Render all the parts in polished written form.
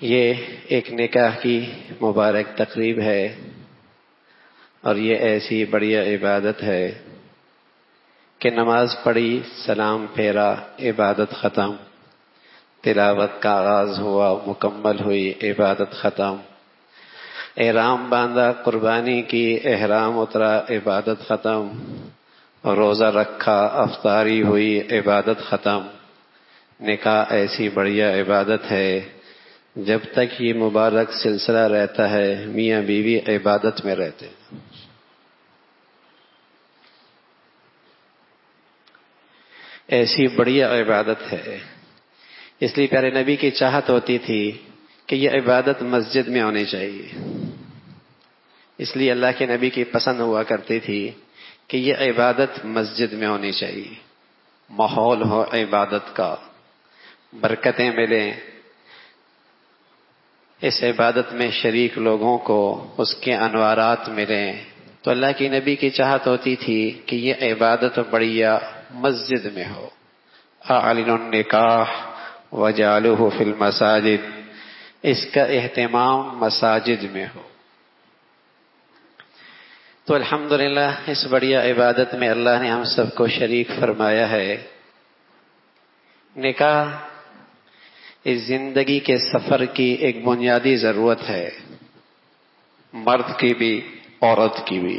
یہ ایک نکاح کی مبارک تقریب ہے اور یہ ایسی بڑی عبادت ہے کہ نماز پڑھی، سلام پھیرا، عبادت ختم، تلاوت کا آغاز ہوا، مکمل ہوئی، عبادت ختم، احرام باندھا، قربانی کی، احرام اترا، عبادت ختم، روزہ رکھا، افطاری ہوئی، عبادت ختم۔ نکاح ایسی بڑھیا عبادت ہے، جب تک یہ مبارک سلسلہ رہتا ہے میاں بیوی عبادت میں رہتے ہیں۔ ایسی بڑھیا عبادت ہے، اس لیے پیارے نبی کی چاہت ہوتی تھی کہ یہ عبادت مسجد میں ہونی چاہیے۔ اس لیے اللہ کے نبی کی پسند ہوا کرتی تھی کہ یہ عبادت مسجد میں ہونی چاہیے، ماحول ہو عبادت کا، برکتیں ملیں، اس عبادت میں شریک لوگوں کو اس کے انوارات ملیں۔ تو اللہ کی نبی کی چاہت ہوتی تھی کہ یہ عبادت بڑھیا مسجد میں ہو۔ اعلنوا النکاح وجعلوہ فی المساجد، اس کا اہتمام مساجد میں ہو۔ تو الحمدللہ اس بڑھیا عبادت میں اللہ نے ہم سب کو شریک فرمایا ہے۔ نکاح اس زندگی کے سفر کی ایک بنیادی ضرورت ہے، مرد کی بھی، عورت کی بھی۔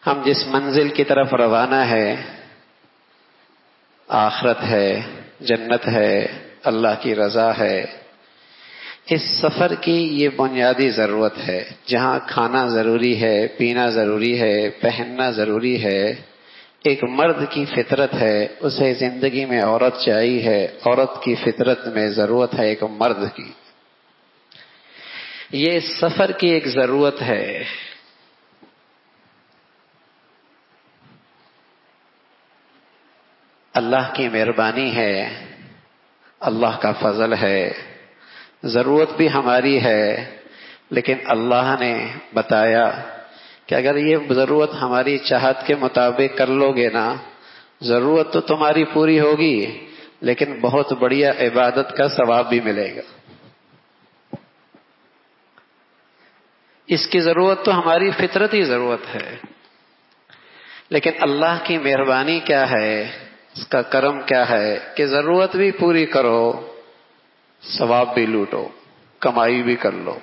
ہم جس منزل کی طرف روانہ ہے، آخرت ہے، جنت ہے، اللہ کی رضا ہے، اس سفر کی یہ بنیادی ضرورت ہے۔ جہاں کھانا ضروری ہے، پینا ضروری ہے، پہننا ضروری ہے، ایک مرد کی فطرت ہے، اسے زندگی میں عورت چاہیے ہے، عورت کی فطرت میں ضرورت ہے ایک مرد کی۔ یہ سفر کی ایک ضرورت ہے۔ اللہ کی مہربانی ہے، اللہ کا فضل ہے، ضرورت بھی ہماری ہے، لیکن اللہ نے بتایا کہ اگر یہ ضرورت ہماری چاہت کے مطابق کر لو گے نا، ضرورت تو تمہاری پوری ہوگی، لیکن بہت بڑھیا عبادت کا ثواب بھی ملے گا۔ اس کی ضرورت تو ہماری فطرتی ضرورت ہے، لیکن اللہ کی مہربانی کیا ہے، اس کا کرم کیا ہے کہ ضرورت بھی پوری کرو، ثواب بھی لوٹو، کمائی بھی کر لو،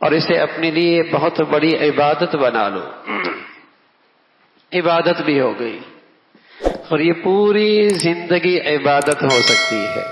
اور اسے اپنے لیے بہت بڑی عبادت بنا لو۔ عبادت بھی ہو گئی، اور یہ پوری زندگی عبادت ہو سکتی ہے۔